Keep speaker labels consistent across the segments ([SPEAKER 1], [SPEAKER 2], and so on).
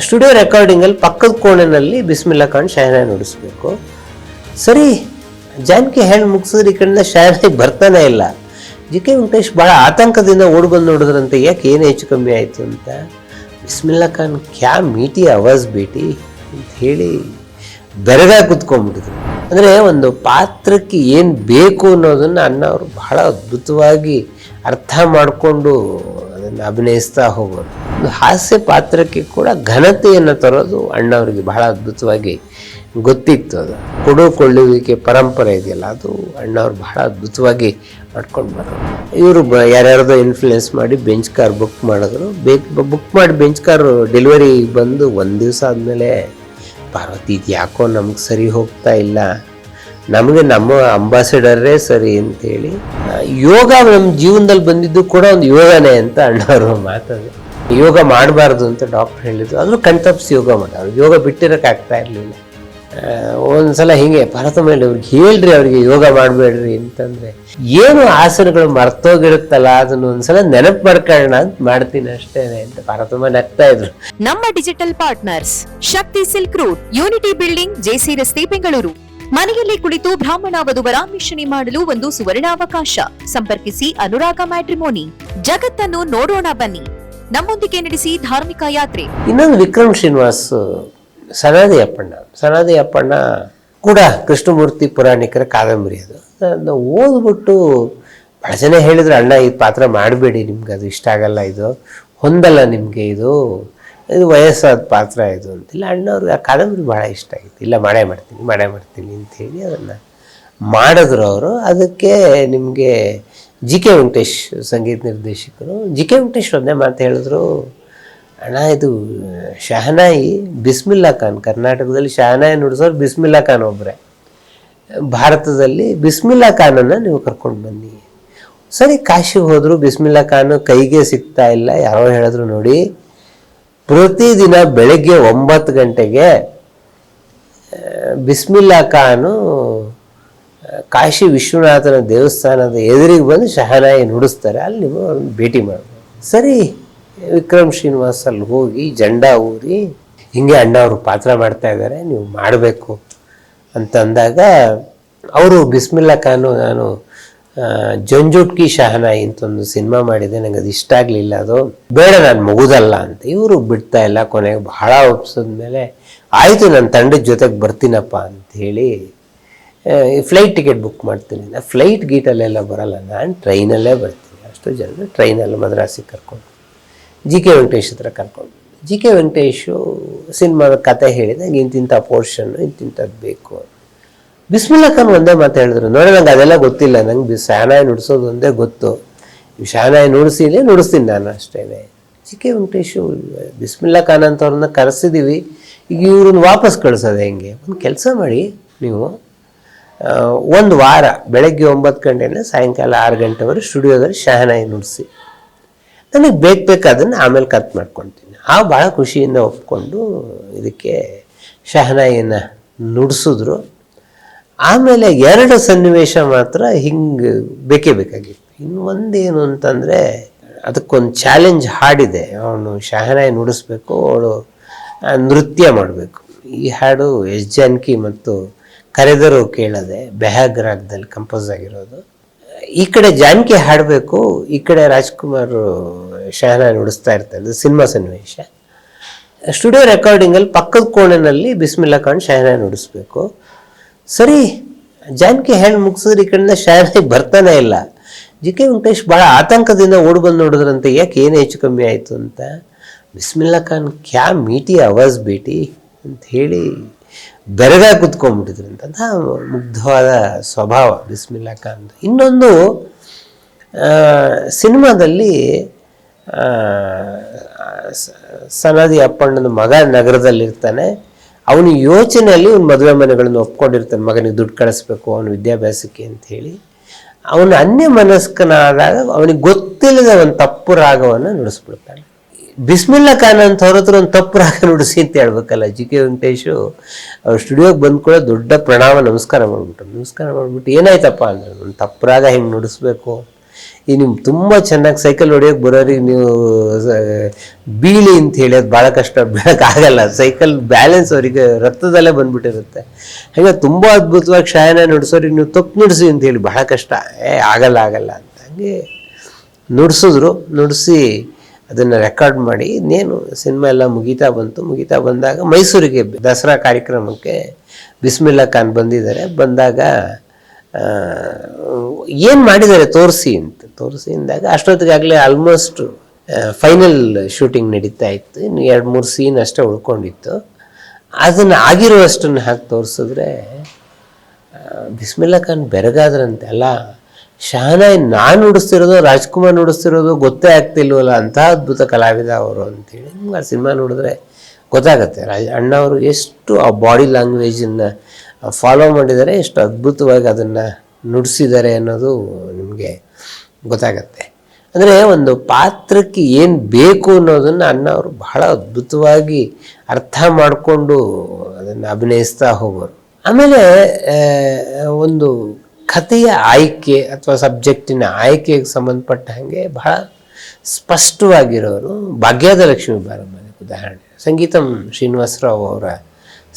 [SPEAKER 1] Studio ರೆಕಾರ್ಡಿಂಗಲ್ಲಿ ಪಕ್ಕದ ಕೋಣೆಯಲ್ಲಿ ಬಿಸ್ಮಿಲ್ಲಾ ಖಾನ್ ಶಹನಾಯಿ ನುಡಿಸ್ಬೇಕು. ಸರಿ, ಜಾನಕಿ ಹೇಳಿ ಮುಗಿಸಿದ್ರೆ ಈ ಕಡೆಯಿಂದ ಶಹನಾಯಿ ಬರ್ತಾನೆ ಇಲ್ಲ. ಜಿ.ಕೆ. ವೆಂಕಟೇಶ್ ಭಾಳ ಆತಂಕದಿಂದ ಓಡಿ ಬಂದು ನೋಡಿದ್ರಂತೆ, ಯಾಕೆ ಏನು ಹೆಚ್ಚು ಕಮ್ಮಿ ಆಯಿತು ಅಂತ. ಬಿಸ್ಮಿಲ್ಲಾ ಖಾನ್ ಕ್ಯಾ ಮೀಟಿ ಆವಾಜ್ ಬೇಟಿ ಅಂತ ಹೇಳಿ ಬೆರಗಾಗಿ ಕುತ್ಕೊಂಡ್ಬಿಟ್ಟಿದ್ರು. ಅಂದರೆ ಒಂದು ಪಾತ್ರಕ್ಕೆ ಏನು ಬೇಕು ಅನ್ನೋದನ್ನು ಅಣ್ಣ ಅವರು ಬಹಳ ಅದ್ಭುತವಾಗಿ ಅರ್ಥ ಮಾಡಿಕೊಂಡು ಅದನ್ನು ಅಭಿನಯಿಸ್ತಾ ಹೋಗೋರು. ಒಂದು ಹಾಸ್ಯ ಪಾತ್ರಕ್ಕೆ ಕೂಡ ಘನತೆಯನ್ನು ತರೋದು ಅಣ್ಣವರಿಗೆ ಬಹಳ ಅದ್ಭುತವಾಗಿ ಗೊತ್ತಿತ್ತು. ಅದು ಕೊಡುಕೊಳ್ಳುವಿಕೆ ಪರಂಪರೆ ಇದೆಯಲ್ಲ, ಅದು ಅಣ್ಣವ್ರು ಬಹಳ ಅದ್ಭುತವಾಗಿ ಮಾಡ್ಕೊಂಡು ಬರೋರು. ಇವರು ಯಾರ್ಯಾರ್ದೋ ಇನ್ಫ್ಲುಯೆನ್ಸ್ ಮಾಡಿ ಬೆಂಚ್ ಕಾರ್ ಬುಕ್ ಮಾಡಿದ್ರು. ಬುಕ್ ಮಾಡಿ ಬೆಂಚ್ ಕಾರು ಡೆಲಿವರಿ ಬಂದು ಒಂದು ದಿವಸ ಆದಮೇಲೆ, ಪಾರ್ವತಿ ಇದು ಯಾಕೋ ನಮ್ಗೆ ಸರಿ ಹೋಗ್ತಾ ಇಲ್ಲ, ನಮಗೆ ನಮ್ಮ ಅಂಬಾಸಿಡರೇ ಸರಿ ಅಂತೇಳಿ. ಯೋಗ ನಮ್ಮ ಜೀವನದಲ್ಲಿ ಬಂದಿದ್ದು ಕೂಡ ಒಂದು ಯೋಗನೇ ಅಂತ ಅಣ್ಣವರು ಮಾತದು. ಯೋಗ ಮಾಡಬಾರ್ದು ಅಂತ ಡಾಕ್ಟರ್ ಹೇಳಿದ್ರು, ಆದರೂ ಕಣ್ತಪ್ಪಿಸಿ ಯೋಗ ಮಾಡೋರು. ಯೋಗ ಬಿಟ್ಟಿರೋಕೆ ಆಗ್ತಾ ಇರಲಿಲ್ಲ. ಒಂದ್ಸಲ ಹಿಂಗೆ ಭಾರತ ಮೇಲೆ ಅವ್ರಿಗೆ ಹೇಳ್ರಿ, ಅವ್ರಿಗೆ ಯೋಗ ಮಾಡಬೇಡ್ರಿ ಅಂತಂದರೆ, ಏನು ಆಸನಗಳು ಮರ್ತೋಗಿರುತ್ತಲ್ಲ ಅದನ್ನು ಒಂದ್ಸಲ ನೆನಪು ಮಾಡ್ಕೊಳ್ಳೋಣ ಅಂತ ಮಾಡ್ತೀನಿ ಅಷ್ಟೇನೆ ಅಂತ ಭಾರತಮ್ಮ ನಗ್ತಾ ಇದ್ರು.
[SPEAKER 2] ನಮ್ಮ digital partners Shakti silk route, unity building, J C ರಸ್ತೆ, ಬೆಂಗಳೂರು. ಮನೆಯಲ್ಲಿ ಕುಳಿತು ಬ್ರಾಹ್ಮಣ ವಧುವರ ಮಿಶ್ರಣಿ ಮಾಡಲು ಒಂದು ಸುವರ್ಣಾವಕಾಶ. ಸಂಪರ್ಕಿಸಿ ಅನುರಾಗ ಮ್ಯಾಟ್ರಿಮೋನಿ. ಜಗತ್ತನ್ನು ನೋಡೋಣ ಬನ್ನಿ, ನಮ್ಮೊಂದಿಗೆ ನಡೆಸಿ ಧಾರ್ಮಿಕ ಯಾತ್ರೆ.
[SPEAKER 1] ಇನ್ನೊಂದು ವಿಕ್ರಮ್ ಶ್ರೀನಿವಾಸ್, ಸನಾದಿ ಅಪ್ಪಣ್ಣ ಕೂಡ ಕೃಷ್ಣಮೂರ್ತಿ ಪುರಾಣಿಕರ ಕಾದಂಬರಿ. ಅದನ್ನು ಓದ್ಬಿಟ್ಟು ಬಹಳ ಜನ ಹೇಳಿದ್ರು, ಅಣ್ಣ ಈ ಪಾತ್ರ ಮಾಡಬೇಡಿ, ನಿಮ್ಗೆ ಅದು ಇಷ್ಟ ಆಗಲ್ಲ, ಇದು ಹೊಂದಲ್ಲ ನಿಮಗೆ, ಇದು ವಯಸ್ಸಾದ ಪಾತ್ರ ಇದು ಅಂತಿಲ್ಲ. ಅಣ್ಣವ್ರಿಗೆ ಆ ಕಾದಂಬರಿ ಭಾಳ ಇಷ್ಟ ಆಗಿತ್ತು. ಇಲ್ಲ ಮಾಡೇ ಮಾಡ್ತೀನಿ ಅಂಥೇಳಿ ಅದನ್ನು ಮಾಡಿದ್ರು ಅವರು. ಅದಕ್ಕೆ ನಿಮಗೆ ಜಿ.ಕೆ. ವೆಂಕಟೇಶ್ ಸಂಗೀತ ನಿರ್ದೇಶಕರು. ಜಿ.ಕೆ. ವೆಂಕಟೇಶ್ ಒಂದೇ ಮಾತು ಹೇಳಿದ್ರು, ಅಣ್ಣ ಇದು ಶಹನಾಯಿ ಬಿಸ್ಮಿಲ್ಲಾ ಖಾನ್, ಕರ್ನಾಟಕದಲ್ಲಿ ಶಹನಾಯಿ ನುಡಿಸೋರು ಬಿಸ್ಮಿಲ್ಲಾ ಖಾನ್ ಒಬ್ಬರೇ, ಭಾರತದಲ್ಲಿ ಬಿಸ್ಮಿಲ್ಲಾ ಖಾನನ್ನು ನೀವು ಕರ್ಕೊಂಡು ಬನ್ನಿ. ಸರಿ, ಕಾಶಿಗೆ ಹೋದರು, ಬಿಸ್ಮಿಲ್ಲಾ ಖಾನ್ ಕೈಗೆ ಸಿಗ್ತಾ ಇಲ್ಲ. ಯಾರೋ ಹೇಳಿದ್ರು, ನೋಡಿ ಪ್ರತಿದಿನ ಬೆಳಗ್ಗೆ 9 ಗಂಟೆಗೆ ಬಿಸ್ಮಿಲ್ಲಾ ಖಾನು ಕಾಶಿ ವಿಶ್ವನಾಥನ ದೇವಸ್ಥಾನದ ಎದುರಿಗೆ ಬಂದು ಶಹನಾಯಿ ನುಡಿಸ್ತಾರೆ, ಅಲ್ಲಿ ನೀವು ಅವ್ರನ್ನ ಭೇಟಿ ಮಾಡ್ಬೋದು. ಸರಿ, ವಿಕ್ರಮ್ ಶ್ರೀನಿವಾಸ್ ಅಲ್ಲಿ ಹೋಗಿ ಜೆಂಡಾ ಊರಿ, ಹಿಂಗೆ ಅಣ್ಣ ಅವರು ಪಾತ್ರ ಮಾಡ್ತಾ ಇದ್ದಾರೆ, ನೀವು ಮಾಡಬೇಕು ಅಂತಂದಾಗ ಅವರು ಬಿಸ್ಮಿಲ್ಲಾ ಖಾನು, ನಾನು ಜಂಜುಟ್ಕಿ ಶಹನಾಯಿ ಅಂತ ಒಂದು ಸಿನಿಮಾ ಮಾಡಿದೆ, ನನಗೆ ಅದು ಇಷ್ಟ ಆಗಲಿಲ್ಲ, ಅದು ಬೇಡ, ನಾನು ಮಗುದಲ್ಲ ಅಂತ. ಇವರು ಬಿಡ್ತಾ ಇಲ್ಲ. ಕೊನೆಗೆ ಬಹಳ ಒಪ್ಸಿದ್ಮೇಲೆ, ಆಯಿತು ನನ್ನ ತಂಡದ ಜೊತೆಗೆ ಬರ್ತೀನಪ್ಪ ಅಂಥೇಳಿ ಫ್ಲೈಟ್ ಟಿಕೆಟ್ ಬುಕ್ ಮಾಡ್ತೀನಿ. ನಾನು ಫ್ಲೈಟ್ ಗೀಟಲ್ಲೆಲ್ಲ ಬರಲ್ಲ, ನಾನು ಟ್ರೈನಲ್ಲೇ ಬರ್ತೀನಿ. ಅಷ್ಟು ಜನ ಟ್ರೈನಲ್ಲಿ ಮದ್ರಾಸಿಗೆ ಕರ್ಕೊಂಡು ಜಿ.ಕೆ. ವೆಂಕಟೇಶ್ ಹತ್ರ ಕರ್ಕೊಂಡು. ಜಿ.ಕೆ. ವೆಂಕಟೇಶು ಸಿನಿಮಾದ ಕತೆ ಹೇಳಿದಾಗ ಇಂತಿಂಥ ಪೋರ್ಷನ್ನು ಇಂತಿಂಥದ್ದು ಬೇಕು. ಬಿಸ್ಮಿಲ್ಲಾ ಖಾನ್ ಒಂದೇ ಮಾತು ಹೇಳಿದ್ರು, ನೋಡಿ ನಂಗೆ ಅದೆಲ್ಲ ಗೊತ್ತಿಲ್ಲ, ನಂಗೆ ಶಹನಾಯಿ ನುಡಿಸೋದು ಒಂದೇ ಗೊತ್ತು, ಶಹನಾಯಿ ನುಡಿಸ್ತೀನಿ ನಾನು ಅಷ್ಟೇ. ಜಿ.ಕೆ. ವೆಂಕಟೇಶು ಬಿಸ್ಮಿಲ್ಲಾ ಖಾನ್ ಅಂತವ್ರನ್ನ ಕರೆಸಿದ್ದೀವಿ, ಈಗ ಇವ್ರನ್ನ ವಾಪಸ್ ಕಳಿಸೋದು ಹೆಂಗೆ? ಒಂದು ಕೆಲಸ ಮಾಡಿ, ನೀವು ಒಂದು ವಾರ ಬೆಳಗ್ಗೆ 9 ಗಂಟೆಯಿಂದ ಸಾಯಂಕಾಲ 6 ಗಂಟೆವರೆಗೆ ಸ್ಟುಡಿಯೋದಲ್ಲಿ ಶಹನಾಯಿ ನುಡಿಸಿ, ನನಗೆ ಬೇಕಾದನ್ನು ಆಮೇಲೆ ಕಟ್ ಮಾಡ್ಕೊತೀನಿ. ಭಾಳ ಖುಷಿಯಿಂದ ಒಪ್ಕೊಂಡು ಇದಕ್ಕೆ ಶಹನಾಯಿಯನ್ನು ನುಡಿಸಿದ್ರು. ಆಮೇಲೆ 2 ಸನ್ನಿವೇಶ ಮಾತ್ರ ಹಿಂಗೆ ಬೇಕಾಗಿತ್ತು. ಇನ್ನು ಒಂದೇನು ಅಂತಂದರೆ, ಅದಕ್ಕೊಂದು ಚಾಲೆಂಜ್ ಹಾಡಿದೆ, ಅವನು ಶಹನಾಯಿ ನುಡಿಸ್ಬೇಕು, ಅವಳು ನೃತ್ಯ ಮಾಡಬೇಕು. ಈ ಹಾಡು ಎಸ್ ಜಾನಕಿ ಮತ್ತು ಕರೆದರು ಕೇಳದೆ ಬೆಹಾಗ್ ರಾಗದಲ್ಲಿ ಕಂಪೋಸ್ ಆಗಿರೋದು. ಈ ಕಡೆ ಜಾನಕಿ ಹಾಡಬೇಕು, ಈ ಕಡೆ ರಾಜ್ಕುಮಾರ್ ಶಹನಾಯಿ ನುಡಿಸ್ತಾ ಇರ್ತಾರೆ. ಸಿನಿಮಾ ಸನ್ನಿವೇಶ. ಸ್ಟುಡಿಯೋ ರೆಕಾರ್ಡಿಂಗಲ್ಲಿ ಪಕ್ಕದ ಕೋಣೆಯಲ್ಲಿ ಬಿಸ್ಮಿಲ್ಲಾ ಖಾನ್ ಶಹನಾಯಿ ನುಡಿಸ್ಬೇಕು. ಸರಿ, ಜಾನಕಿ ಹೇಳಿ ಮುಗಿಸಿದ್ರೆ ಈ ಕಡೆಯಿಂದ ಶಹನಾಯಿ ಬರ್ತಾನೆ ಇಲ್ಲ. ಜಿ.ಕೆ. ವೆಂಕಟೇಶ್ ಭಾಳ ಆತಂಕದಿಂದ ಓಡಿ ಬಂದು ನೋಡಿದ್ರಂತೆ, ಯಾಕೆ ಏನು ಹೆಚ್ಚು ಕಮ್ಮಿ ಆಯಿತು ಅಂತ. ಬಿಸ್ಮಿಲ್ಲಾ ಖಾನ್ ಕ್ಯಾ ಮೀಟಿ ಆವಾಜ್ ಬೇಟಿ ಅಂತ ಹೇಳಿ ಬೆರಗಾಗಿ ಕುತ್ಕೊಂಡ್ಬಿಟ್ಟಿದ್ರಂತ. ಮುಗ್ಧವಾದ ಸ್ವಭಾವ ಬಿಸ್ಮಿಲ್ಲಾ ಖಾನ್. ಇನ್ನೊಂದು ಸಿನಿಮಾದಲ್ಲಿ ಸನಾದಿ ಅಪ್ಪಣ್ಣನ ಮಗ ನಗರದಲ್ಲಿರ್ತಾನೆ. ಅವನ ಯೋಚನೆಯಲ್ಲಿ ಒಂದು ಮದುವೆ ಮನೆಗಳನ್ನು ಒಪ್ಕೊಂಡಿರ್ತಾನೆ, ಮಗನಿಗೆ ದುಡ್ಡು ಕಳಿಸ್ಬೇಕು ಅವನ ವಿದ್ಯಾಭ್ಯಾಸಕ್ಕೆ ಅಂಥೇಳಿ. ಅವನು ಅನ್ಯ ಮನಸ್ಕನಾದಾಗ ಅವನಿಗೆ ಗೊತ್ತಿಲ್ಲದ ಒಂದು ತಪ್ಪು ರಾಗವನ್ನು ನುಡಿಸ್ಬಿಡ್ತಾನೆ. ಬಿಸ್ಮಿಲ್ಲಾ ಖಾನ್ ಅಂತ ಅವ್ರ ಹತ್ರ ಒಂದು ತಪ್ಪು ರಾಗ ನುಡಿಸಿ ಅಂತ ಹೇಳ್ಬೇಕಲ್ಲ. ಜಿ.ಕೆ. ವೆಂಕಟೇಶು ಅವ್ರು ಸ್ಟುಡಿಯೋಗೆ ಬಂದು ಕೂಡ ದೊಡ್ಡ ನಮಸ್ಕಾರ ಮಾಡಿಬಿಟ್ಟು ಏನಾಯ್ತಪ್ಪ ಅಂದ್ರೆ, ಒಂದು ತಪ್ಪು ರಾಗ ಹೆಂಗೆ ನುಡಿಸ್ಬೇಕು, ಈ ನಿಮ್ಗೆ ತುಂಬ ಚೆನ್ನಾಗಿ ಸೈಕಲ್ ಹೊಡಿಯೋಕೆ ಬರೋರಿಗೆ ನೀವು ಬೀಳಿ ಅಂತ ಹೇಳಿ ಅದು ಭಾಳ ಕಷ್ಟ, ಬೆಳಕಾಗಲ್ಲ. ಸೈಕಲ್ ಬ್ಯಾಲೆನ್ಸ್ ಅವರಿಗೆ ರಕ್ತದಲ್ಲೇ ಬಂದ್ಬಿಟ್ಟಿರುತ್ತೆ. ಹಾಗೆ ತುಂಬ ಅದ್ಭುತವಾಗಿ ಶಾಯನ ನುಡಿಸೋರಿಗೆ ನೀವು ತಪ್ಪು ನುಡಿಸಿ ಅಂತ ಹೇಳಿ ಭಾಳ ಕಷ್ಟ, ಆಗಲ್ಲ ಅಂತ. ಹಾಗೆ ನುಡಿಸಿ ಅದನ್ನು ರೆಕಾರ್ಡ್ ಮಾಡಿ ಇನ್ನೇನು ಸಿನಿಮಾ ಎಲ್ಲ ಮುಗೀತಾ ಬಂದಾಗ ಮೈಸೂರಿಗೆ ದಸರಾ ಕಾರ್ಯಕ್ರಮಕ್ಕೆ ಬಿಸ್ಮಿಲ್ಲಾ ಖಾನ್ ಬಂದಾಗ ಏನು ಮಾಡಿದ್ದಾರೆ ತೋರಿಸಿ ಅಂದಾಗ ಅಷ್ಟೊತ್ತಿಗಾಗಲೇ ಆಲ್ಮೋಸ್ಟ್ ಫೈನಲ್ ಶೂಟಿಂಗ್ ನಡೀತಾ ಇತ್ತು. ಇನ್ನು 2-3 ಸೀನ್ ಅಷ್ಟೇ ಉಳ್ಕೊಂಡಿತ್ತು. ಅದನ್ನು ಆಗಿರುವಷ್ಟನ್ನು ಹಾಕಿ ತೋರಿಸಿದ್ರೆ ಬಿಸ್ಮಿಲ್ಲಾ ಖಾನ್ ಬೆರಗಾದ್ರಂತೆ. ಅಲ್ಲ, ಶಹನಾಯಿ ನಾನು ನುಡಿಸ್ತಿರೋದು ರಾಜ್ಕುಮಾರ್ ನುಡಿಸ್ತಿರೋದು ಗೊತ್ತೇ ಆಗ್ತಿಲ್ವಲ್ಲ, ಅಂಥ ಅದ್ಭುತ ಕಲಾವಿದ ಅವರು ಅಂತೇಳಿ. ನಿಮ್ಗೆ ಆ ಸಿನಿಮಾ ನೋಡಿದ್ರೆ ಗೊತ್ತಾಗುತ್ತೆ ಅಣ್ಣವರು ಎಷ್ಟು ಆ ಬಾಡಿ ಲ್ಯಾಂಗ್ವೇಜನ್ನು ಫಾಲೋ ಮಾಡಿದ್ದಾರೆ, ಎಷ್ಟು ಅದ್ಭುತವಾಗಿ ಅದನ್ನು ನುಡಿಸಿದ್ದಾರೆ ಅನ್ನೋದು ನಿಮಗೆ ಗೊತ್ತಾಗತ್ತೆ. ಅಂದರೆ ಒಂದು ಪಾತ್ರಕ್ಕೆ ಏನು ಬೇಕು ಅನ್ನೋದನ್ನು ಅಣ್ಣವರು ಬಹಳ ಅದ್ಭುತವಾಗಿ ಅರ್ಥ ಮಾಡಿಕೊಂಡು ಅದನ್ನು ಅಭಿನಯಿಸ್ತಾ ಹೋಗೋರು. ಆಮೇಲೆ ಒಂದು ಕಥೆಯ ಆಯ್ಕೆ ಅಥವಾ ಸಬ್ಜೆಕ್ಟಿನ ಆಯ್ಕೆಗೆ ಸಂಬಂಧಪಟ್ಟ ಹಾಗೆ ಬಹಳ ಸ್ಪಷ್ಟವಾಗಿರೋರು. ಭಾಗ್ಯದ ಲಕ್ಷ್ಮೀ ಬಾರಮ್ಮನೆ ಉದಾಹರಣೆ, ಸಂಗೀತಂ ಶ್ರೀನಿವಾಸರಾವ್ ಅವರ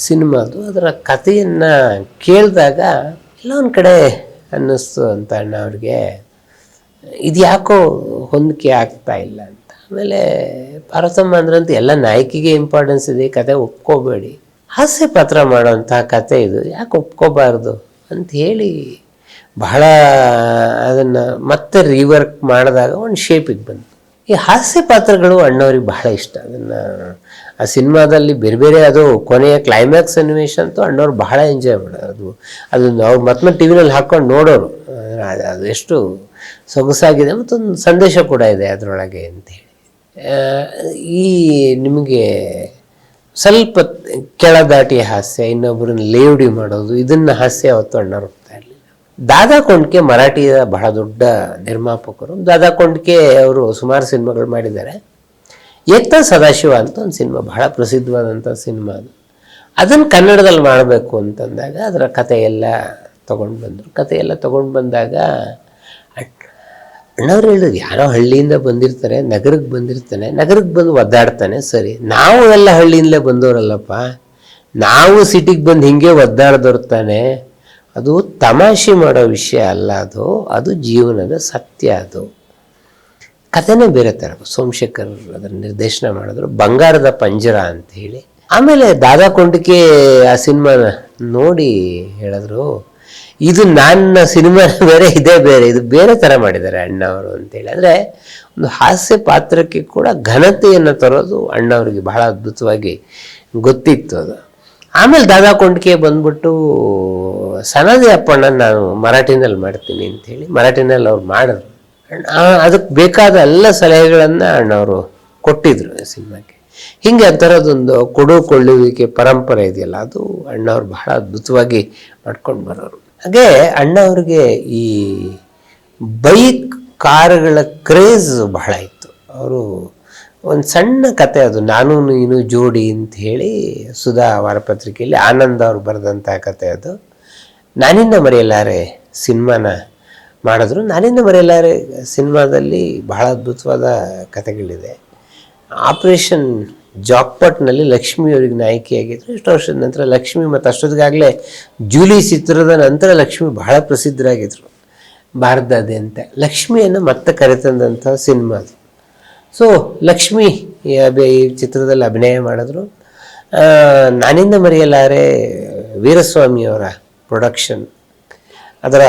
[SPEAKER 1] ಸಿನಿಮಾದು ಅದರ ಕಥೆಯನ್ನು ಕೇಳಿದಾಗ ಎಲ್ಲ ಒಂದು ಕಡೆ ಅನ್ನಿಸ್ತು ಅಂತ ಅಣ್ಣ ಅವ್ರಿಗೆ, ಇದು ಯಾಕೋ ಹೊಂದಿಕೆ ಆಗ್ತಾ ಇಲ್ಲ ಅಂತ. ಆಮೇಲೆ ಪಾರ್ವತಮ್ಮ ಅಂದ್ರಂತೂ ಎಲ್ಲ ನಾಯಕಿಗೆ ಇಂಪಾರ್ಟೆನ್ಸ್ ಇದೆ, ಕತೆ ಒಪ್ಕೋಬೇಡಿ, ಹಾಸ್ಯ ಪಾತ್ರ ಮಾಡೋವಂಥ ಕತೆ ಇದು, ಯಾಕೆ ಒಪ್ಕೋಬಾರ್ದು ಅಂತ ಹೇಳಿ ಬಹಳ ಅದನ್ನು ಮತ್ತೆ ರೀವರ್ಕ್ ಮಾಡಿದಾಗ ಒಂದು ಶೇಪಿಗೆ ಬಂತು. ಈ ಹಾಸ್ಯ ಪಾತ್ರಗಳು ಅಣ್ಣವ್ರಿಗೆ ಬಹಳ ಇಷ್ಟ. ಅದನ್ನು ಆ ಸಿನಿಮಾದಲ್ಲಿ ಬೇರೆ ಅದು ಕೊನೆಯ ಕ್ಲೈಮ್ಯಾಕ್ಸ್ ಸನ್ನಿವೇಶ ಅಂತೂ ಅಣ್ಣವ್ರು ಬಹಳ ಎಂಜಾಯ್ ಮಾಡೋದು. ಅದನ್ನು ಅವ್ರು ಮತ್ತೆ ಟಿ ವಿನಲ್ಲಿ ಹಾಕ್ಕೊಂಡು ನೋಡೋರು, ಅದು ಎಷ್ಟು ಸೊಗಸಾಗಿದೆ, ಮತ್ತೊಂದು ಸಂದೇಶ ಕೂಡ ಇದೆ ಅದರೊಳಗೆ ಅಂಥೇಳಿ. ಈ ನಿಮಗೆ ಸ್ವಲ್ಪ ಕೆಳದಾಟಿ ಹಾಸ್ಯ, ಇನ್ನೊಬ್ಬರನ್ನ ಲೇವಡಿ ಮಾಡೋದು, ಇದನ್ನು ಹಾಸ್ಯ ಅವತ್ತು ಅಣ್ಣವ್ರು ಹೋಗ್ತಾ ಇರಲಿಲ್ಲ. ದಾದಾ ಕೊಂಡ್ಕೆ ಮರಾಠಿಯ ಬಹಳ ದೊಡ್ಡ ನಿರ್ಮಾಪಕರು. ದಾದಾ ಕೊಂಡ್ಕೆ ಅವರು ಸುಮಾರು ಸಿನಿಮಾಗಳು ಮಾಡಿದ್ದಾರೆ. ಎತ್ತ ಸದಾಶಿವ ಅಂತ ಒಂದು ಸಿನಿಮಾ, ಬಹಳ ಪ್ರಸಿದ್ಧವಾದಂಥ ಸಿನಿಮಾ ಅದು. ಅದನ್ನು ಕನ್ನಡದಲ್ಲಿ ಮಾಡಬೇಕು ಅಂತಂದಾಗ ಅದರ ಕಥೆಯೆಲ್ಲ ತೊಗೊಂಡು ಬಂದಾಗ ಅಣ್ಣವ್ರು ಹೇಳಿದ್ರು, ಯಾರೋ ಹಳ್ಳಿಯಿಂದ ಬಂದಿರ್ತಾರೆ, ನಗರಕ್ಕೆ ಬಂದು ಒದ್ದಾಡ್ತಾನೆ, ಸರಿ, ನಾವು ಎಲ್ಲ ಹಳ್ಳಿಯಿಂದಲೇ ಬಂದವರಲ್ಲಪ್ಪ, ನಾವು ಸಿಟಿಗೆ ಬಂದು ಹಿಂಗೆ ಒದ್ದಾಡ್ದವ್ರು ತಾನೆ, ಅದು ತಮಾಷೆ ಮಾಡೋ ವಿಷಯ ಅಲ್ಲ, ಅದು ಜೀವನದ ಸತ್ಯ. ಅದು ಕಥೆನೇ ಬೇರೆ ಥರ. ಸೋಮಶೇಖರ್ ಅದನ್ನು ನಿರ್ದೇಶನ ಮಾಡಿದ್ರು, ಬಂಗಾರದ ಪಂಜರ ಅಂತ ಹೇಳಿ. ಆಮೇಲೆ ದಾದಾ ಕೊಂಡ್ಕೆ ಆ ಸಿನಿಮಾನ ನೋಡಿ ಹೇಳಿದ್ರು, ಇದು ನನ್ನ ಸಿನಿಮಾ ಬೇರೆ, ಇದೇ ಬೇರೆ, ಇದು ಬೇರೆ ಥರ ಮಾಡಿದ್ದಾರೆ ಅಣ್ಣವರು ಅಂತೇಳಿ. ಅಂದರೆ ಒಂದು ಹಾಸ್ಯ ಪಾತ್ರಕ್ಕೆ ಕೂಡ ಘನತೆಯನ್ನು ತರೋದು ಅಣ್ಣವ್ರಿಗೆ ಬಹಳ ಅದ್ಭುತವಾಗಿ ಗೊತ್ತಿತ್ತು ಅದು. ಆಮೇಲೆ ದಾದಾ ಕೊಂಡ್ಕೆ ಬಂದ್ಬಿಟ್ಟು ಸನಾದಿ ಅಪ್ಪಣ್ಣ ನಾನು ಮರಾಠಿನಲ್ಲಿ ಮಾಡ್ತೀನಿ ಅಂಥೇಳಿ ಮರಾಠಿನಲ್ಲಿ ಅವ್ರು ಮಾಡಿದ್ರು. ಅದಕ್ಕೆ ಬೇಕಾದ ಎಲ್ಲ ಸಲಹೆಗಳನ್ನು ಅಣ್ಣವರು ಕೊಟ್ಟಿದ್ರು ಸಿನಿಮಾಕ್ಕೆ. ಹೀಗೆ ಅಂಥರದೊಂದು ಕೊಡುಕೊಳ್ಳುವಿಕೆ ಪರಂಪರೆ ಇದೆಯಲ್ಲ, ಅದು ಅಣ್ಣವ್ರು ಬಹಳ ಅದ್ಭುತವಾಗಿ ಮಾಡ್ಕೊಂಡು ಬರೋರು. ಹಾಗೆ ಅಣ್ಣವ್ರಿಗೆ ಈ ಬೈಕ್ ಕಾರುಗಳ ಕ್ರೇಜ್ ಬಹಳ ಇತ್ತು. ಅವರು ಒಂದು ಸಣ್ಣ ಕತೆ, ಅದು ನಾನು ನೀನು ಜೋಡಿ ಅಂತ ಹೇಳಿ ಸುಧಾ ವಾರಪತ್ರಿಕೆಯಲ್ಲಿ ಆನಂದ್ ಅವರು ಬರೆದಂಥ ಕತೆ. ಅದು ನಾನಿನ್ನ ಮರೆಯಲಾರೆ ಸಿನಿಮಾನ ಮಾಡಿದ್ರು. ನಾನಿನ್ನ ಮರೆಯಲಾರೆ ಸಿನಿಮಾದಲ್ಲಿ ಬಹಳ ಅದ್ಭುತವಾದ ಕಥೆಗಳಿದೆ. ಆಪರೇಷನ್ ಜಾಕ್ಪಾಟ್ನಲ್ಲಿ ಲಕ್ಷ್ಮಿ ಅವರಿಗೆ ನಾಯಕಿಯಾಗಿದ್ದರು. ಇಷ್ಟು ವರ್ಷದ ನಂತರ ಲಕ್ಷ್ಮಿ, ಮತ್ತು ಅಷ್ಟೊತ್ತಿಗಾಗಲೇ ಜೂಲಿ ಚಿತ್ರದ ನಂತರ ಲಕ್ಷ್ಮಿ ಬಹಳ ಪ್ರಸಿದ್ಧರಾಗಿದ್ದರು ಭಾರತದಾದ್ಯಂತ. ಲಕ್ಷ್ಮಿಯನ್ನು ಮತ್ತೆ ಕರೆತಂದಂಥ ಸಿನಿಮಾ ಅದು. ಸೊ ಲಕ್ಷ್ಮಿ ಈ ಚಿತ್ರದಲ್ಲಿ ಅಭಿನಯ ಮಾಡಿದ್ರು. ನಾನಿಂದ ಮರೆಯಲಾರೆ ವೀರಸ್ವಾಮಿಯವರ ಪ್ರೊಡಕ್ಷನ್, ಅದರ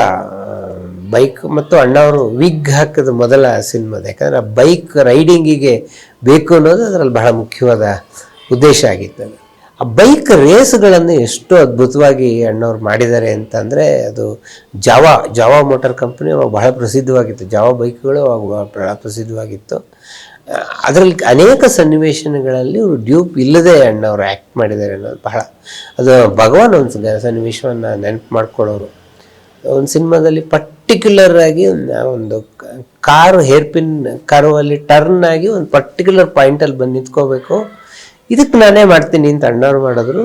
[SPEAKER 1] ಬೈಕ್ ಮತ್ತು ಅಣ್ಣವರು ವಿಗ್ ಹಾಕಿದ ಮೊದಲ ಸಿನಿಮಾದ. ಯಾಕಂದರೆ ಆ ಬೈಕ್ ರೈಡಿಂಗಿಗೆ ಬೇಕು ಅನ್ನೋದು ಅದರಲ್ಲಿ ಬಹಳ ಮುಖ್ಯವಾದ ಉದ್ದೇಶ ಆಗಿತ್ತು. ಆ ಬೈಕ್ ರೇಸ್ಗಳನ್ನು ಎಷ್ಟು ಅದ್ಭುತವಾಗಿ ಅಣ್ಣವ್ರು ಮಾಡಿದ್ದಾರೆ ಅಂತಂದರೆ, ಅದು ಜಾವಾ ಮೋಟಾರ್ ಕಂಪ್ನಿ ಅವಾಗ ಬಹಳ ಪ್ರಸಿದ್ಧವಾಗಿತ್ತು. ಜಾವಾ ಬೈಕ್ಗಳು ಅವಾಗ ಬಹಳ ಪ್ರಸಿದ್ಧವಾಗಿತ್ತು. ಅದರಲ್ಲಿ ಅನೇಕ ಸನ್ನಿವೇಶಗಳಲ್ಲಿ ಇವರು ಡ್ಯೂಪ್ ಇಲ್ಲದೆ ಅಣ್ಣವರು ಆ್ಯಕ್ಟ್ ಮಾಡಿದ್ದಾರೆ ಅನ್ನೋದು ಬಹಳ, ಅದು ಭಗವಾನ್ ಒಂದು ಸನ್ನಿವೇಶವನ್ನು ನೆನಪು ಮಾಡ್ಕೊಳ್ಳೋರು. ಒಂದು ಸಿನಿಮಾದಲ್ಲಿ ಪರ್ಟಿಕ್ಯುಲರ್ ಆಗಿ ಒಂದು ಕಾರು ಹೇರ್ಪಿನ್ ಕರ್ವಲ್ಲಿ ಟರ್ನ್ ಆಗಿ ಒಂದು ಪರ್ಟಿಕ್ಯುಲರ್ ಪಾಯಿಂಟಲ್ಲಿ ಬಂದು ನಿಂತ್ಕೋಬೇಕು, ಇದಕ್ಕೆ ನಾನೇ ಮಾಡ್ತೀನಿ ಅಂತ ಅಣ್ಣವ್ರು ಮಾಡಿದ್ರು.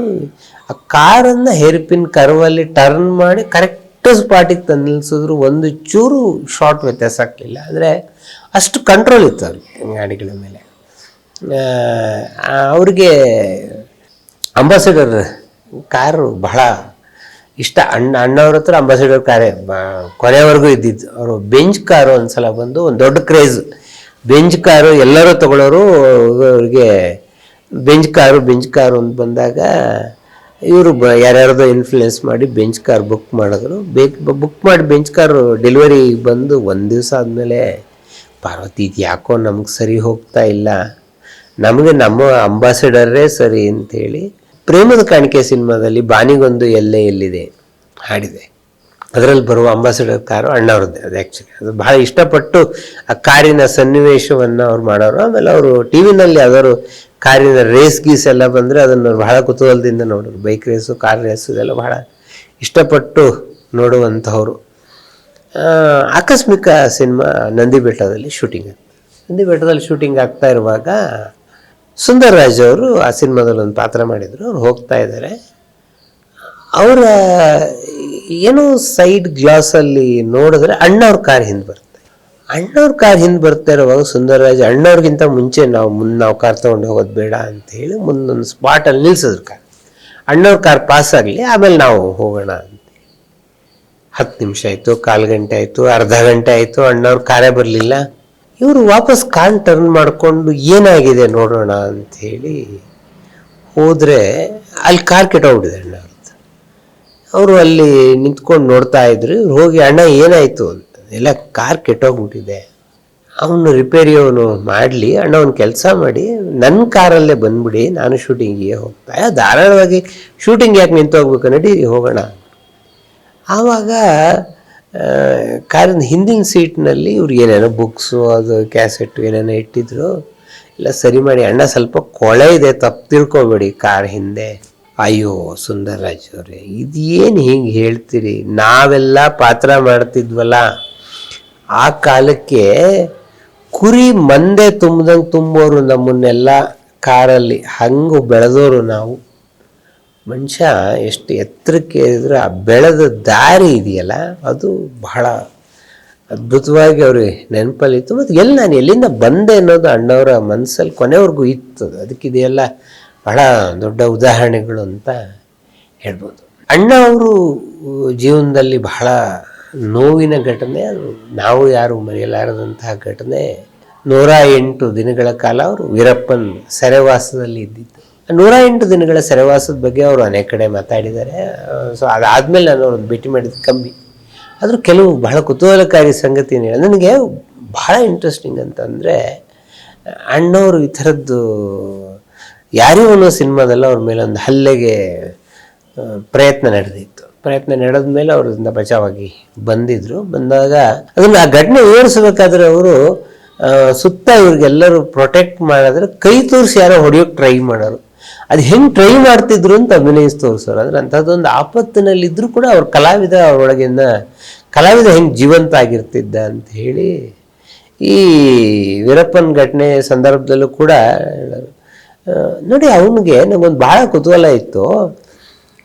[SPEAKER 1] ಆ ಕಾರನ್ನು ಹೇರ್ಪಿನ್ ಕರ್ವಲ್ಲಿ ಟರ್ನ್ ಮಾಡಿ ಕರೆಕ್ಟ್ ಸ್ಪಾಟಿಗೆ ತಂದು ನಿಲ್ಲಿಸಿದ್ರು ಒಂದು ಚೂರು ಶಾರ್ಟ್ ವ್ಯತ್ಯಾಸ ಆಗಲಿಲ್ಲ. ಅಂದರೆ ಅಷ್ಟು ಕಂಟ್ರೋಲ್ ಇತ್ತು ಅವ್ರಿಗೆ ಗಾಡಿಗಳ ಮೇಲೆ. ಅವ್ರಿಗೆ ಅಂಬಾಸಿಡರ್ ಕಾರು ಬಹಳ ಇಷ್ಟ. ಅಣ್ಣವ್ರ ಹತ್ರ ಅಂಬಾಸಿಡರ್ ಕಾರೇ ಕೊನೆವರೆಗೂ ಇದ್ದಿದ್ದು. ಅವರು ಬೆಂಚ್ ಕಾರು ಒಂದ್ಸಲ ಬಂದು ಒಂದು ದೊಡ್ಡ ಕ್ರೇಜ್, ಬೆಂಚ್ ಕಾರು ಎಲ್ಲರೂ ತಗೊಳ್ಳೋರು. ಅವ್ರಿಗೆ ಬೆಂಚ್ ಕಾರು ಅಂತ ಬಂದಾಗ ಇವರು ಯಾರ್ಯಾರ್ದೋ ಇನ್ಫ್ಲುಯೆನ್ಸ್ ಮಾಡಿ ಬೆಂಚ್ ಕಾರ್ ಬುಕ್ ಮಾಡಿದ್ರು. ಬುಕ್ ಮಾಡಿ ಬೆಂಚ್ ಕಾರು ಡೆಲಿವರಿ ಬಂದು ಒಂದು ದಿವಸ ಆದಮೇಲೆ, ಪಾರ್ವತಿ ಇದು ಯಾಕೋ ನಮ್ಗೆ ಸರಿ ಹೋಗ್ತಾ ಇಲ್ಲ, ನಮಗೆ ನಮ್ಮ ಅಂಬಾಸಿಡರೇ ಸರಿ ಅಂಥೇಳಿ ಪ್ರೇಮದ ಕಾಣಿಕೆ ಸಿನಿಮಾದಲ್ಲಿ ಬಾನಿಗೊಂದು ಎಲ್ಲೇ ಎಲ್ಲಿದೆ ಹಾಡಿದೆ. ಅದರಲ್ಲಿ ಬರುವ ಅಂಬಾಸಿಡರ್ ಕಾರು ಅಣ್ಣವ್ರದ್ದೇ. ಅದು ಆ್ಯಕ್ಚುಲಿ ಅದು ಭಾಳ ಇಷ್ಟಪಟ್ಟು ಆ ಕಾರಿನ ಸನ್ನಿವೇಶವನ್ನು ಅವ್ರು ಮಾಡೋರು. ಆಮೇಲೆ ಅವರು ಟಿ ವಿನಲ್ಲಿ ಯಾವ್ದಾದ್ರು ಕಾರಿನ ಗೀಸ್ ಎಲ್ಲ ಬಂದರೆ ಅದನ್ನು ಬಹಳ ಕುತೂಹಲದಿಂದ ನೋಡೋರು. ಬೈಕ್ ರೇಸು, ಕಾರ್ ರೇಸು ಇದೆಲ್ಲ ಬಹಳ ಇಷ್ಟಪಟ್ಟು ನೋಡುವಂಥವ್ರು. ಆಕಸ್ಮಿಕ ಸಿನಿಮಾ ನಂದಿ ಬೆಟ್ಟದಲ್ಲಿ ಶೂಟಿಂಗ್ ಆಗ್ತಾ ಇರುವಾಗ ಸುಂದರ್ ರಾಜ್ ಅವರು ಆ ಸಿನಿಮಾದಲ್ಲಿ ಒಂದು ಪಾತ್ರ ಮಾಡಿದರು. ಅವ್ರು ಹೋಗ್ತಾ ಇದ್ದಾರೆ, ಅವರ ಏನೋ ಸೈಡ್ ಗ್ಲಾಸಲ್ಲಿ ನೋಡಿದ್ರೆ ಅಣ್ಣವ್ರ ಕಾರ್ ಹಿಂದೆ ಬರ್ತಾ ಇರುವಾಗ ಸುಂದರ್ ರಾಜ್ ಅಣ್ಣವ್ರಿಗಿಂತ ಮುಂಚೆ ನಾವು ಕಾರ್ ತೊಗೊಂಡು ಹೋಗೋದು ಬೇಡ ಅಂಥೇಳಿ ಮುಂದೊಂದು ಸ್ಪಾಟಲ್ಲಿ ನಿಲ್ಸಿದ್ರು ಕಾರ್. ಅಣ್ಣವ್ರ ಕಾರ್ ಪಾಸ್ ಆಗಲಿ, ಆಮೇಲೆ ನಾವು ಹೋಗೋಣ ಅಂತ. 10 ನಿಮಿಷ ಆಯಿತು, 1/4 ಗಂಟೆ ಆಯಿತು, ಅರ್ಧ ಗಂಟೆ ಆಯಿತು, ಅಣ್ಣವ್ರ ಕಾರೇ ಬರಲಿಲ್ಲ. ಇವರು ವಾಪಸ್ ಕಾರ್ ಟರ್ನ್ ಮಾಡಿಕೊಂಡು ಏನಾಗಿದೆ ನೋಡೋಣ ಅಂಥೇಳಿ ಹೋದರೆ ಅಲ್ಲಿ ಕಾರ್ ಕೆಟ್ಟೋಗ್ಬಿಟ್ಟಿದೆ ಅಣ್ಣವ್ರದ್ದು. ಅವರು ಅಲ್ಲಿ ನಿಂತ್ಕೊಂಡು ನೋಡ್ತಾ ಇದ್ರು. ಇವ್ರು ಹೋಗಿ, ಅಣ್ಣ ಏನಾಯಿತು ಅಂತ. ಎಲ್ಲ ಕಾರ್ ಕೆಟ್ಟೋಗ್ಬಿಟ್ಟಿದೆ, ಅವನು ರಿಪೇರಿಯವನು ಮಾಡಲಿ, ಅಣ್ಣ ಒಂದು ಕೆಲಸ ಮಾಡಿ ನನ್ನ ಕಾರಲ್ಲೇ ಬಂದ್ಬಿಡಿ, ನಾನು ಶೂಟಿಂಗಿಗೆ ಹೋಗ್ತಾ ಧಾರಾಳವಾಗಿ ಶೂಟಿಂಗ್ ಯಾಕೆ ನಿಂತೋಗ್ಬೇಕು, ನಡಿ ಹೋಗೋಣ. ಆವಾಗ ಕಾರಿನ ಹಿಂದಿನ ಸೀಟ್ನಲ್ಲಿ ಇವ್ರು ಏನೇನೋ ಬುಕ್ಸು ಅದು ಕ್ಯಾಸೆಟ್ಟು ಏನೇನೋ ಇಟ್ಟಿದ್ರು. ಇಲ್ಲ ಸರಿ ಮಾಡಿ, ಅಣ್ಣ ಸ್ವಲ್ಪ ಕೊಳೆ ಇದೆ, ತಪ್ಪು ತಿಳ್ಕೊಬೇಡಿ ಕಾರ್ ಹಿಂದೆ. ಅಯ್ಯೋ ಸುಂದರ್ ರಾಜ್ ಅವರೇ, ಇದೇನು ಹಿಂಗೆ ಹೇಳ್ತೀರಿ, ನಾವೆಲ್ಲ ಪಾತ್ರ ಮಾಡ್ತಿದ್ವಲ್ಲ ಆ ಕಾಲಕ್ಕೆ, ಕುರಿ ಮಂದೆ ತುಂಬೋರು ನಮ್ಮನ್ನೆಲ್ಲ ಕಾರಲ್ಲಿ, ಹಂಗೆ ಬೆಳೆದೋರು ನಾವು. ಮನುಷ್ಯ ಎಷ್ಟು ಎತ್ತರಕ್ಕೆ ಇದ್ರೆ ಆ ಬೆಳೆದ ದಾರಿ ಇದೆಯಲ್ಲ ಅದು ಬಹಳ ಅದ್ಭುತವಾಗಿ ಅವ್ರಿಗೆ ನೆನಪಲ್ಲಿತ್ತು. ಮತ್ತು ನಾನು ಎಲ್ಲಿಂದ ಬಂದೆ ಅನ್ನೋದು ಅಣ್ಣವರ ಮನಸ್ಸಲ್ಲಿ ಕೊನೆವರೆಗೂ ಇತ್ತು. ಅದಕ್ಕಿದೆಯಲ್ಲ ಬಹಳ ದೊಡ್ಡ ಉದಾಹರಣೆಗಳು ಅಂತ ಹೇಳ್ಬೋದು. ಅಣ್ಣ ಅವರು ಜೀವನದಲ್ಲಿ ಬಹಳ ನೋವಿನ ಘಟನೆ, ಅದು ನಾವು ಯಾರು ಮರೆಯಲಾರದಂತಹ ಘಟನೆ. 108 ದಿನಗಳ ಕಾಲ ಅವರು ವೀರಪ್ಪನ್ ಸೆರೆವಾಸದಲ್ಲಿ ಇದ್ದಿದ್ದು. 108 ದಿನಗಳ ಸೆರೆವಾಸದ ಬಗ್ಗೆ ಅವರು ಅನೇಕ ಕಡೆ ಮಾತಾಡಿದ್ದಾರೆ. ಸೊ ಅದಾದಮೇಲೆ ನಾನು ಅವ್ರನ್ನ ಭೇಟಿ ಮಾಡಿದ್ದು ಕಮ್ಮಿ. ಆದರೂ ಕೆಲವು ಬಹಳ ಕುತೂಹಲಕಾರಿ ಸಂಗತಿ ನನಗೆ ಬಹಳ ಇಂಟ್ರೆಸ್ಟಿಂಗ್ ಅಂತಂದರೆ, ಅಣ್ಣವರು ಈ ಥರದ್ದು ಯಾರಿಗೂ ಅನ್ನೋ ಸಿನಿಮಾದಲ್ಲಿ ಅವ್ರ ಮೇಲೆ ಒಂದು ಹಲ್ಲೆಗೆ ಪ್ರಯತ್ನ ನಡೆದ ಮೇಲೆ ಅವರಿಂದ ಬಚಾವಾಗಿ ಬಂದಾಗ ಅದನ್ನು ಆ ಘಟನೆ ವಿವರಿಸಬೇಕಾದ್ರೆ ಅವರು ಸುತ್ತ ಇವ್ರಿಗೆಲ್ಲರೂ ಪ್ರೊಟೆಕ್ಟ್ ಮಾಡಿದ್ರೆ ಕೈ ತೋರಿಸಿ ಯಾರೋ ಹೊಡೆಯೋಕೆ ಟ್ರೈ ಮಾಡೋರು. ಅದು ಹೆಂಗೆ ಟ್ರೈ ಮಾಡ್ತಿದ್ರು ಅಂತ ಅಭಿನಯಿಸಿ ತೋರಿಸೋರು. ಅಂದರೆ ಅಂಥದ್ದೊಂದು ಆಪತ್ತಿನಲ್ಲಿದ್ದರೂ ಕೂಡ ಅವ್ರ ಕಲಾವಿದ ಹೆಂಗೆ ಜೀವಂತ ಆಗಿರ್ತಿದ್ದ ಅಂತ ಹೇಳಿ ಈ ವೀರಪ್ಪನ ಘಟನೆ ಸಂದರ್ಭದಲ್ಲೂ ಕೂಡ ಹೇಳೋರು. ನೋಡಿ, ಅವನಿಗೆ ನನಗೊಂದು ಭಾಳ ಕುತೂಹಲ ಇತ್ತು.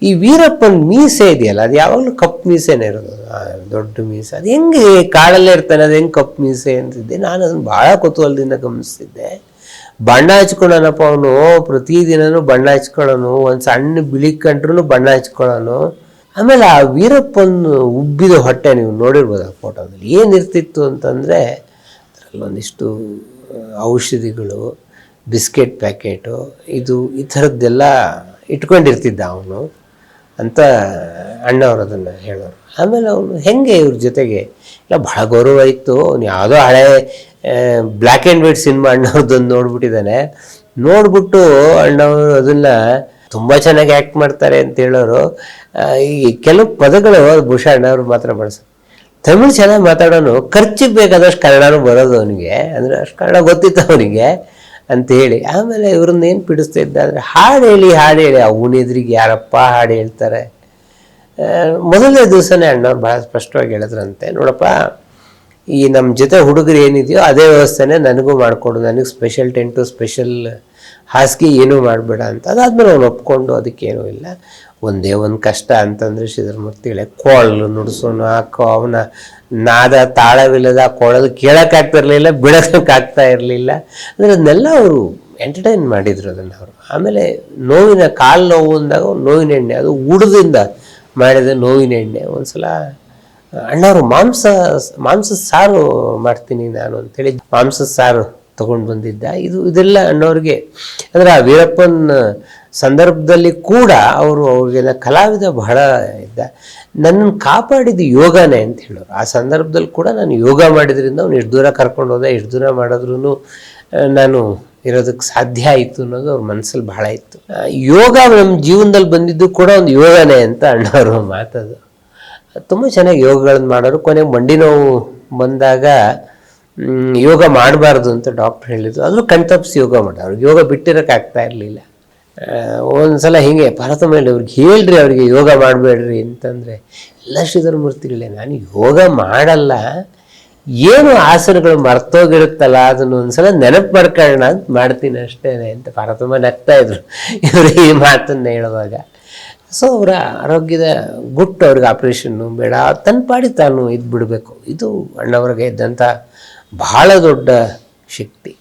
[SPEAKER 1] ಈ ವೀರಪ್ಪನ ಮೀಸೆ ಇದೆಯಲ್ಲ, ಅದು ಯಾವಾಗಲೂ ಕಪ್ಪು ಮೀಸೆನೇ ಇರೋದು, ದೊಡ್ಡ ಮೀಸೆ. ಅದು ಹೆಂಗೆ ಕಾಡಲ್ಲೇ ಇರ್ತಾನೆ, ಅದು ಹೆಂಗೆ ಕಪ್ಪು ಮೀಸೆ ಅಂತಿದ್ದೆ ನಾನು. ಅದನ್ನು ಭಾಳ ಕುತೂಹಲದಿಂದ ಗಮನಿಸ್ತಿದ್ದೆ. ಬಣ್ಣ ಹಚ್ಕೊಳ್ಳೋಣಪ್ಪ ಅವನು, ಪ್ರತಿದಿನನೂ ಬಣ್ಣ ಹಚ್ಕೊಳ್ಳೋನು, ಒಂದು ಸಣ್ಣ ಬಿಳಿ ಕಂಡ್ರೂ ಬಣ್ಣ ಹಚ್ಕೊಳ್ಳೋನು. ಆಮೇಲೆ ಆ ವೀರಪ್ಪನ ಉಬ್ಬಿದ ಹೊಟ್ಟೆ ನೀವು ನೋಡಿರ್ಬೋದು ಆ ಫೋಟೋದಲ್ಲಿ. ಏನಿರ್ತಿತ್ತು ಅಂತಂದರೆ ಅದರಲ್ಲಿ ಒಂದಿಷ್ಟು ಔಷಧಿಗಳು, ಬಿಸ್ಕೆಟ್ ಪ್ಯಾಕೆಟು, ಈ ಥರದ್ದೆಲ್ಲ ಇಟ್ಕೊಂಡಿರ್ತಿದ್ದ ಅವನು ಅಂತ ಅಣ್ಣವ್ರು ಅದನ್ನು ಹೇಳೋರು. ಆಮೇಲೆ ಅವನು ಹೆಂಗೆ ಇವ್ರ ಜೊತೆಗೆ ಇಲ್ಲ ಭಾಳ ಗೌರವ ಇತ್ತು. ಅವನು ಯಾವುದೋ ಹಳೆ ಬ್ಲ್ಯಾಕ್ ಆ್ಯಂಡ್ ವೈಟ್ ಸಿನಿಮಾ ಅಣ್ಣವ್ರದ್ದೊಂದು ನೋಡ್ಬಿಟ್ಟಿದ್ದಾನೆ. ನೋಡ್ಬಿಟ್ಟು ಅಣ್ಣವರು ಅದನ್ನು ತುಂಬ ಚೆನ್ನಾಗಿ ಆ್ಯಕ್ಟ್ ಮಾಡ್ತಾರೆ ಅಂತ ಹೇಳೋರು. ಈ ಕೆಲವು ಪದಗಳು ಬಹುಶಃ ಅಣ್ಣವ್ರು ಮಾತ್ರ ಬಳಸೋದು. ತಮಿಳು ಚೆನ್ನಾಗಿ ಮಾತಾಡೋನು, ಖರ್ಚಿಗೆ ಬೇಕಾದಷ್ಟು ಕನ್ನಡನೂ ಬರೋದು ಅವನಿಗೆ, ಅಂದರೆ ಅಷ್ಟು ಕನ್ನಡ ಗೊತ್ತಿತ್ತು ಅವನಿಗೆ ಅಂಥೇಳಿ. ಆಮೇಲೆ ಇವ್ರನ್ನ ಏನು ಬಿಡಿಸ್ತಾ ಇದ್ದ ಅಂದರೆ ಹಾಡು ಹೇಳಿ ಅವನ ಎದುರಿಗೆ ಯಾರಪ್ಪ ಹಾಡು ಹೇಳ್ತಾರೆ. ಮೊದಲನೇ ದಿವಸನೇ ಅಣ್ಣವ್ರು ಭಾಳ ಸ್ಪಷ್ಟವಾಗಿ ಹೇಳಿದ್ರಂತೆ, ನೋಡಪ್ಪ ಈ ನಮ್ಮ ಜೊತೆ ಹುಡುಗರು ಏನಿದೆಯೋ ಅದೇ ವ್ಯವಸ್ಥೆನೇ ನನಗೂ ಮಾಡಿಕೊಡು, ನನಗೆ ಸ್ಪೆಷಲ್ ಟೆಂಟು ಸ್ಪೆಷಲ್ ಹಾಸಿಗೆ ಏನೂ ಮಾಡಬೇಡ ಅಂತ. ಅದಾದಮೇಲೆ ಅವ್ನು ಒಪ್ಕೊಂಡು ಅದಕ್ಕೇನೂ ಇಲ್ಲ. ಒಂದೇ ಒಂದು ಕಷ್ಟ ಅಂತಂದರೆ ಶ್ರೀಧರಮೂರ್ತಿಗಳೇ, ಕೊಳಲು ನುಡಿಸೋನು ಹಾಕೋ ಅವನ ನಾದ ತಾಳವಿಲ್ಲದ ಆ ಕೊಳಲು ಕೇಳೋಕ್ಕಾಗ್ತಿರ್ಲಿಲ್ಲ, ಬಿಡೋಕ್ಕಾಗ್ತಾ ಇರಲಿಲ್ಲ. ಅಂದರೆ ಅದನ್ನೆಲ್ಲ ಅವರು ಎಂಟರ್ಟೈನ್ ಮಾಡಿದರು ಅದನ್ನು ಅವರು. ಆಮೇಲೆ ನೋವಿನ ಕಾಲು ನೋವು ಅಂದಾಗ ನೋವಿನ ಎಣ್ಣೆ, ಅದು ಉಡದಿಂದ ಮಾಡಿದ ನೋವಿನ ಎಣ್ಣೆ. ಒಂದು ಸಲ ಅಣ್ಣವರು ಮಾಂಸದ ಸಾರು ಮಾಡ್ತೀನಿ ನಾನು ಅಂತೇಳಿ ಮಾಂಸದ ಸಾರು ತೊಗೊಂಡು ಬಂದಿದ್ದ. ಇದೆಲ್ಲ ಅಣ್ಣವ್ರಿಗೆ ಅಂದರೆ ಆ ವೀರಪ್ಪನ ಸಂದರ್ಭದಲ್ಲಿ ಕೂಡ ಅವ್ರಿಗೆ ಕಲಾವಿದ ಬಹಳ ಇದ್ದ. ನನ್ನನ್ನು ಕಾಪಾಡಿದ ಯೋಗನೇ ಅಂತ ಹೇಳೋರು. ಆ ಸಂದರ್ಭದಲ್ಲಿ ಕೂಡ ನಾನು ಯೋಗ ಮಾಡಿದ್ರಿಂದ ಅವ್ನು ಇಷ್ಟು ದೂರ ಕರ್ಕೊಂಡು ಹೋದ, ಇಷ್ಟು ದೂರ ಮಾಡಿದ್ರೂ ನಾನು ಇರೋದಕ್ಕೆ ಸಾಧ್ಯ ಆಯಿತು ಅನ್ನೋದು ಅವ್ರ ಮನಸ್ಸಲ್ಲಿ ಬಹಳ ಇತ್ತು. ಯೋಗ ನಮ್ಮ ಜೀವನದಲ್ಲಿ ಬಂದಿದ್ದು ಕೂಡ ಒಂದು ಯೋಗನೇ ಅಂತ ಅಣ್ಣವರು ಮಾತದು. ತುಂಬ ಚೆನ್ನಾಗಿ ಯೋಗಗಳನ್ನು ಮಾಡೋರು. ಕೊನೆಗೆ ಮಂಡಿ ನೋವು ಬಂದಾಗ ಯೋಗ ಮಾಡಬಾರ್ದು ಅಂತ ಡಾಕ್ಟ್ರ್ ಹೇಳಿದ್ರು. ಆದರೂ ಕಣ್ತಪ್ಪಿಸಿ ಯೋಗ ಮಾಡೋರು. ಅವ್ರಿಗೆ ಯೋಗ ಬಿಟ್ಟಿರೋಕ್ಕಾಗ್ತಾ ಇರಲಿಲ್ಲ. ಒಂದು ಸಲ ಹೀಗೆ ಭಾರತ ಮೇಲೆ ಅವ್ರಿಗೆ ಹೇಳ್ರಿ, ಅವರಿಗೆ ಯೋಗ ಮಾಡಬೇಡ್ರಿ ಅಂತಂದರೆ, ಎಲ್ಲ ಶ್ರೀಧರಮೂರ್ತಿಗಳೇ ನಾನು ಯೋಗ ಮಾಡಲ್ಲ, ಏನು ಆಸನಗಳು ಮರ್ತೋಗಿರುತ್ತಲ್ಲ ಅದನ್ನು ಒಂದ್ಸಲ ನೆನಪು ಮಾಡ್ಕೊಳ್ಳೋಣ ಅಂತ ಮಾಡ್ತೀನಿ ಅಷ್ಟೇ ಅಂತ ಭಾರತಮ್ಮ ನಗ್ತಾ ಇದ್ರು ಇವರು ಈ ಮಾತನ್ನು ಹೇಳುವಾಗ. ಸೊ ಅವರ ಆರೋಗ್ಯದ ಗುಟ್ಟು, ಅವ್ರಿಗೆ ಆಪ್ರೇಷನ್ನು ಬೇಡ, ತನ್ನ ಪಾಡಿ ತಾನು ಇದು ಬಿಡಬೇಕು. ಇದು ಅಣ್ಣವ್ರಿಗೆ ಇದ್ದಂಥ ಬಹಳ ದೊಡ್ಡ ಶಕ್ತಿ.